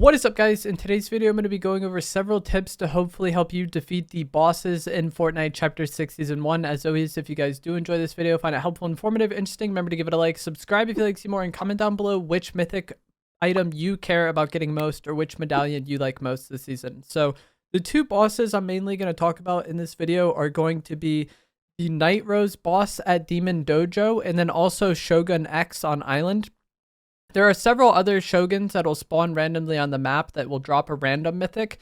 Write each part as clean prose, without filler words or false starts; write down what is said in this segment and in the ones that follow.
What is up, guys? In today's video, I'm going to be going over several tips to hopefully help you defeat the bosses in Fortnite Chapter 6 Season 1. As always, if you guys do enjoy this video, find it helpful, informative, interesting, remember to give it a like, subscribe if you'd like to see more, and comment down below which mythic item you care about getting most or which medallion you like most this season. So the two bosses I'm mainly going to talk about in this video are going to be the Night Rose boss at Demon Dojo and then also Shogun X on Island. There are several other Shoguns that will spawn randomly on the map that will drop a random mythic,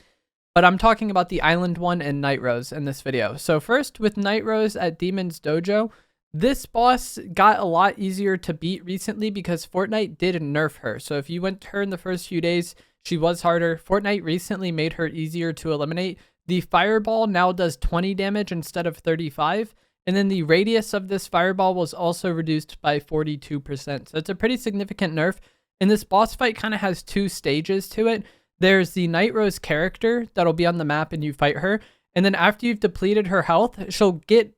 but I'm talking about the Island one and Night Rose in this video. So first, with Night Rose at Demon's Dojo, this boss got a lot easier to beat recently because Fortnite did nerf her. So if you went to her in the first few days, she was harder. Fortnite recently made her easier to eliminate. The fireball now does 20 damage instead of 35. And then the radius of this fireball was also reduced by 42%. So it's a pretty significant nerf. And this boss fight kind of has two stages to it. There's the Night Rose character that'll be on the map and you fight her. And then after you've depleted her health, she'll get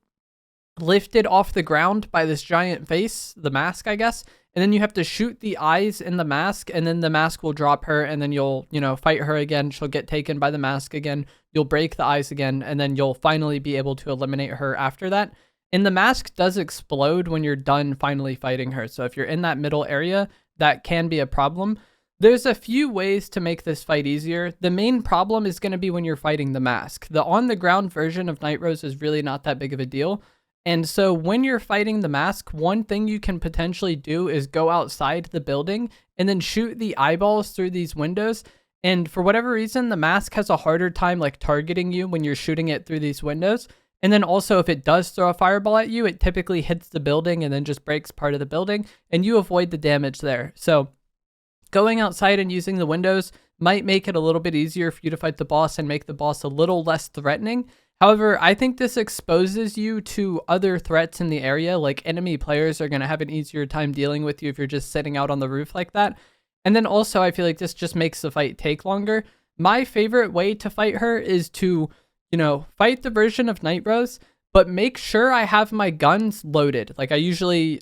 lifted off the ground by this giant face, the mask, I guess. And then you have to shoot the eyes in the mask, and then the mask will drop her, and then you'll, fight her again. She'll get taken by the mask again. You'll break the eyes again, and then you'll finally be able to eliminate her after that. And the mask does explode when you're done finally fighting her. So if you're in that middle area, that can be a problem. There's a few ways to make this fight easier. The main problem is going to be when you're fighting the mask. The on-the-ground version of Night Rose is really not that big of a deal. And so when you're fighting the mask, one thing you can potentially do is go outside the building and then shoot the eyeballs through these windows. And for whatever reason, the mask has a harder time targeting you when you're shooting it through these windows. And then also if it does throw a fireball at you, it typically hits the building and then just breaks part of the building and you avoid the damage there. So going outside and using the windows might make it a little bit easier for you to fight the boss and make the boss a little less threatening. However, I think this exposes you to other threats in the area, like enemy players are going to have an easier time dealing with you if you're just sitting out on the roof like that. And then also, I feel like this just makes the fight take longer. My favorite way to fight her is to, fight the version of Night Rose, but make sure I have my guns loaded. Like I usually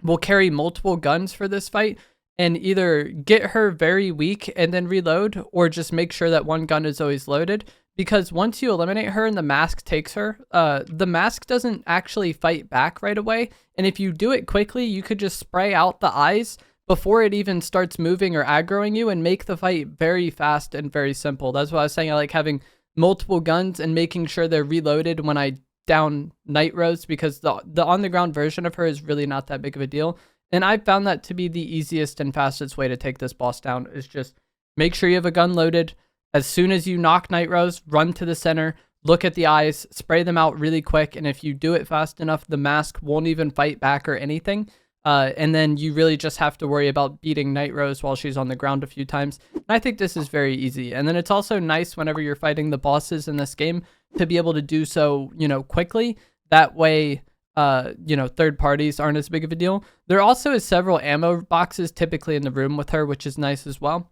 will carry multiple guns for this fight and either get her very weak and then reload, or just make sure that one gun is always loaded. Because once you eliminate her and the mask takes her, the mask doesn't actually fight back right away. And if you do it quickly, you could just spray out the eyes before it even starts moving or aggroing you and make the fight very fast and very simple. That's why I was saying I like having multiple guns and making sure they're reloaded when I down Night Rose, because the on-the-ground version of her is really not that big of a deal. And I found that to be the easiest and fastest way to take this boss down is just make sure you have a gun loaded. As soon as you knock Night Rose, run to the center, look at the eyes, spray them out really quick, and if you do it fast enough, the mask won't even fight back or anything. And then you really just have to worry about beating Night Rose while she's on the ground a few times. And I think this is very easy. And then it's also nice whenever you're fighting the bosses in this game to be able to do so, quickly. That way, third parties aren't as big of a deal. There also is several ammo boxes typically in the room with her, which is nice as well.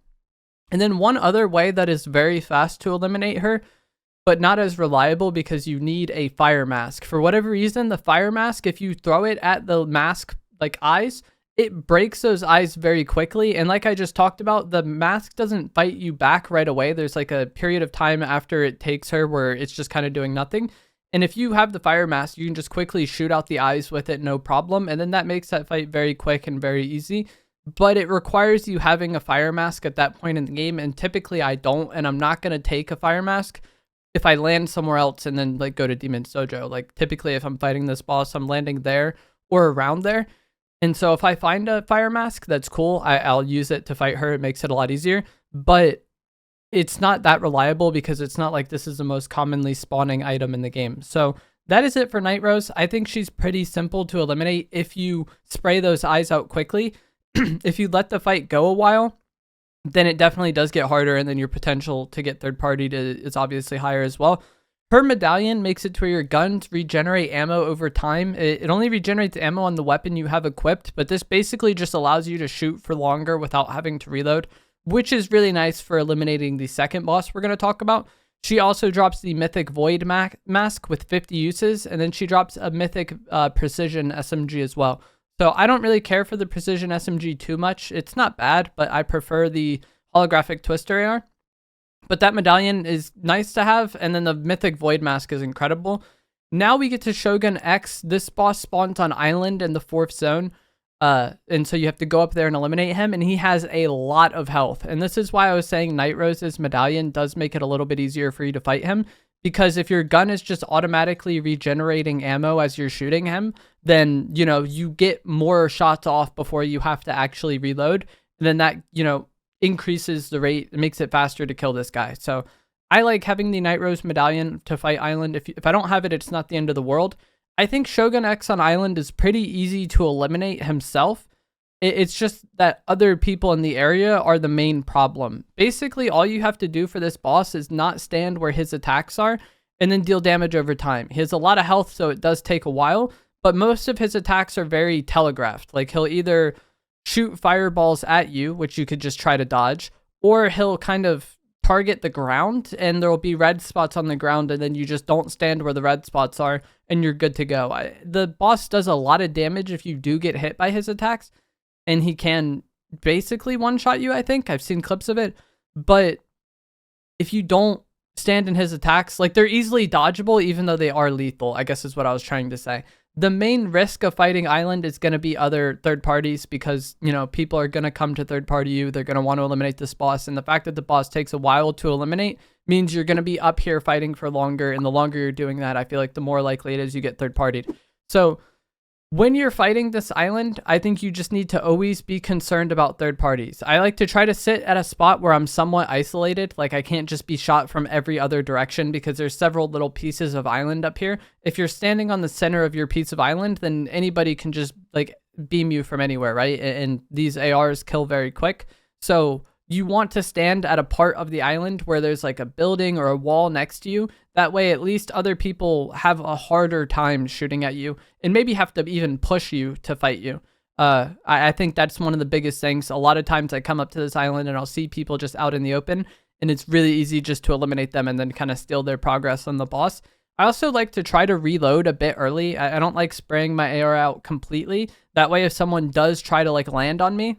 And then one other way that is very fast to eliminate her, but not as reliable because you need a fire mask. For whatever reason, the fire mask, if you throw it at the mask, like eyes, it breaks those eyes very quickly. And like I just talked about, the mask doesn't fight you back right away. There's like a period of time after it takes her where it's just kind of doing nothing. And if you have the fire mask, you can just quickly shoot out the eyes with it, no problem. And then that makes that fight very quick and very easy. But it requires you having a fire mask at that point in the game, and typically I don't, and I'm not going to take a fire mask if I land somewhere else and then go to Demon's Dojo. Like typically if I'm fighting this boss, I'm landing there or around there. And so if I find a fire mask, that's cool. I'll use it to fight her. It makes it a lot easier, but it's not that reliable because it's not like this is the most commonly spawning item in the game. So that is it for Night Rose. I think she's pretty simple to eliminate if you spray those eyes out quickly. If you let the fight go a while, then it definitely does get harder, and then your potential to get third party is obviously higher as well. Her medallion makes it to where your guns regenerate ammo over time. It only regenerates ammo on the weapon you have equipped, but this basically just allows you to shoot for longer without having to reload, which is really nice for eliminating the second boss we're going to talk about. She also drops the mythic void mask with 50 uses, and then she drops a mythic precision SMG as well. So I don't really care for the precision SMG too much. It's not bad, but I prefer the holographic twister AR. But that medallion is nice to have, and then the mythic void mask is incredible. Now we get to Shogun X. This boss spawns on island in the 4th zone. And so you have to go up there and eliminate him, and he has a lot of health. And this is why I was saying Night Rose's medallion does make it a little bit easier for you to fight him, because if your gun is just automatically regenerating ammo as you're shooting him, then, you know, you get more shots off before you have to actually reload. And then that, you know, increases the rate, it makes it faster to kill this guy. So I like having the Night Rose medallion to fight island. If I don't have it, it's not the end of the world. I think Shogun X on island is pretty easy to eliminate himself. It's just that other people in the area are the main problem. Basically, all you have to do for this boss is not stand where his attacks are and then deal damage over time. He has a lot of health, so it does take a while, but most of his attacks are very telegraphed. Like, he'll either shoot fireballs at you, which you could just try to dodge, or he'll kind of target the ground and there will be red spots on the ground, and then you just don't stand where the red spots are and you're good to go. The boss does a lot of damage if you do get hit by his attacks, and he can basically one-shot you, I think. I've seen clips of it, but if you don't stand in his attacks, like, they're easily dodgeable even though they are lethal, I guess is what I was trying to say. The main risk of fighting island is going to be other third parties, because, you know, people are going to come to third party you. They're going to want to eliminate this boss. And the fact that the boss takes a while to eliminate means you're going to be up here fighting for longer. And the longer you're doing that, I feel like the more likely it is you get third partied. So when you're fighting this island, I think you just need to always be concerned about third parties. I like to try to sit at a spot where I'm somewhat isolated. Like, I can't just be shot from every other direction, because there's several little pieces of island up here. If you're standing on the center of your piece of island, then anybody can just, like, beam you from anywhere, right? And these ARs kill very quick. So you want to stand at a part of the island where there's like a building or a wall next to you. That way, at least other people have a harder time shooting at you and maybe have to even push you to fight you. I think that's one of the biggest things. A lot of times I come up to this island and I'll see people just out in the open, and it's really easy just to eliminate them and then kind of steal their progress on the boss. I also like to try to reload a bit early. I don't like spraying my AR out completely. That way, if someone does try to like land on me,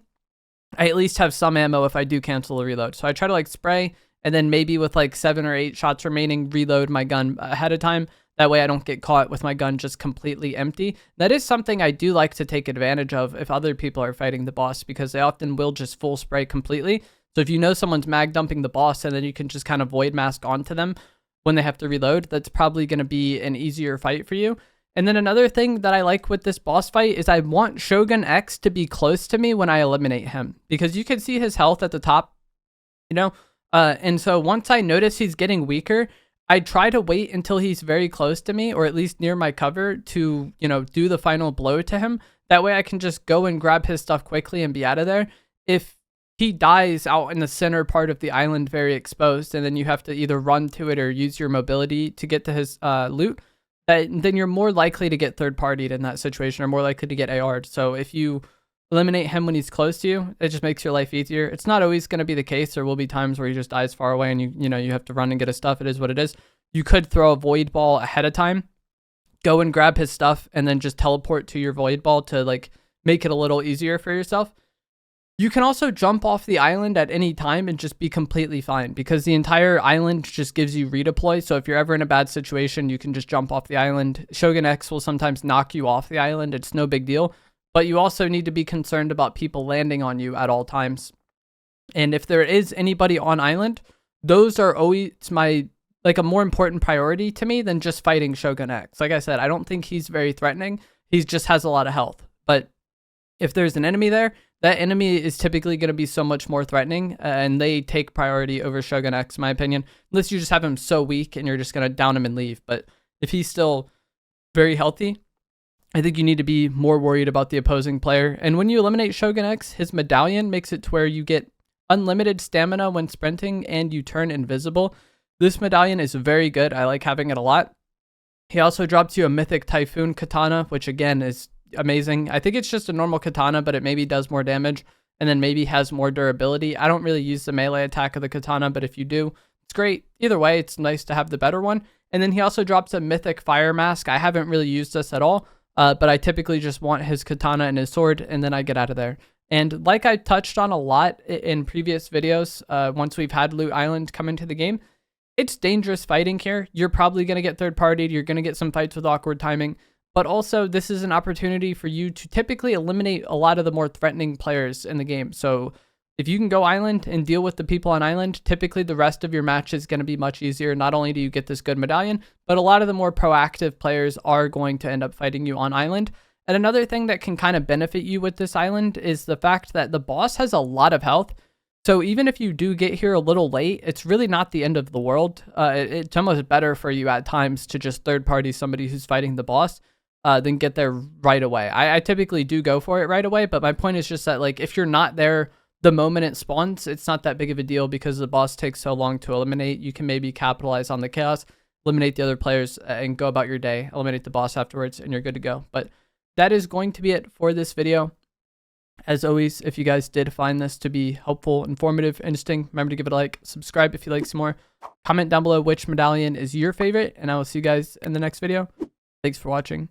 I at least have some ammo if I do cancel a reload. So I try to like spray, and then maybe with like 7 or 8 shots remaining, reload my gun ahead of time. That way I don't get caught with my gun just completely empty. That is something I do like to take advantage of if other people are fighting the boss, because they often will just full spray completely. So if you know someone's mag dumping the boss, and then you can just kind of void mask onto them when they have to reload, that's probably going to be an easier fight for you. And then another thing that I like with this boss fight is I want Shogun X to be close to me when I eliminate him, because you can see his health at the top, you know? And so once I notice he's getting weaker, I try to wait until he's very close to me, or at least near my cover, to, you know, do the final blow to him. That way I can just go and grab his stuff quickly and be out of there. If he dies out in the center part of the island very exposed, and then you have to either run to it or use your mobility to get to his loot, then you're more likely to get third-partied in that situation, or more likely to get AR'd. So if you eliminate him when he's close to you, it just makes your life easier. It's not always going to be the case. There will be times where he just dies far away and you have to run and get his stuff. It is what it is. You could throw a void ball ahead of time, go and grab his stuff, and then just teleport to your void ball to like make it a little easier for yourself. You can also jump off the island at any time and just be completely fine, because the entire island just gives you redeploy. So if you're ever in a bad situation, you can just jump off the island. Shogun X will sometimes knock you off the island. It's no big deal. But you also need to be concerned about people landing on you at all times. And if there is anybody on island, those are always a more important priority to me than just fighting Shogun X. Like I said, I don't think he's very threatening. He just has a lot of health. But if there's an enemy there, that enemy is typically going to be so much more threatening, and they take priority over Shogun X, in my opinion, unless you just have him so weak and you're just going to down him and leave. But if he's still very healthy, I think you need to be more worried about the opposing player. And when you eliminate Shogun X, his medallion makes it to where you get unlimited stamina when sprinting and you turn invisible. This medallion is very good. I like having it a lot. He also drops you a mythic typhoon katana, which again is amazing. I think it's just a normal katana, but it maybe does more damage and then maybe has more durability. I don't really use the melee attack of the katana, but if you do, it's great. Either way, it's nice to have the better one. And then he also drops a mythic fire mask. I haven't really used this at all, but I typically just want his katana and his sword, and then I get out of there. And like I touched on a lot in previous videos, once we've had Loot Island come into the game, it's dangerous fighting here. You're probably going to get third partied. You're going to get some fights with awkward timing. But also, this is an opportunity for you to typically eliminate a lot of the more threatening players in the game. So if you can go island and deal with the people on island, typically the rest of your match is going to be much easier. Not only do you get this good medallion, but a lot of the more proactive players are going to end up fighting you on island. And another thing that can kind of benefit you with this island is the fact that the boss has a lot of health. So even if you do get here a little late, it's really not the end of the world. It's almost better for you at times to just third party somebody who's fighting the boss than get there right away. I typically do go for it right away, but my point is just that like if you're not there the moment it spawns, it's not that big of a deal because the boss takes so long to eliminate. You can maybe capitalize on the chaos, eliminate the other players, and go about your day, eliminate the boss afterwards, and you're good to go. But that is going to be it for this video. As always, if you guys did find this to be helpful, informative, interesting, remember to give it a like, subscribe if you like some more, comment down below which medallion is your favorite, and I will see you guys in the next video. Thanks for watching.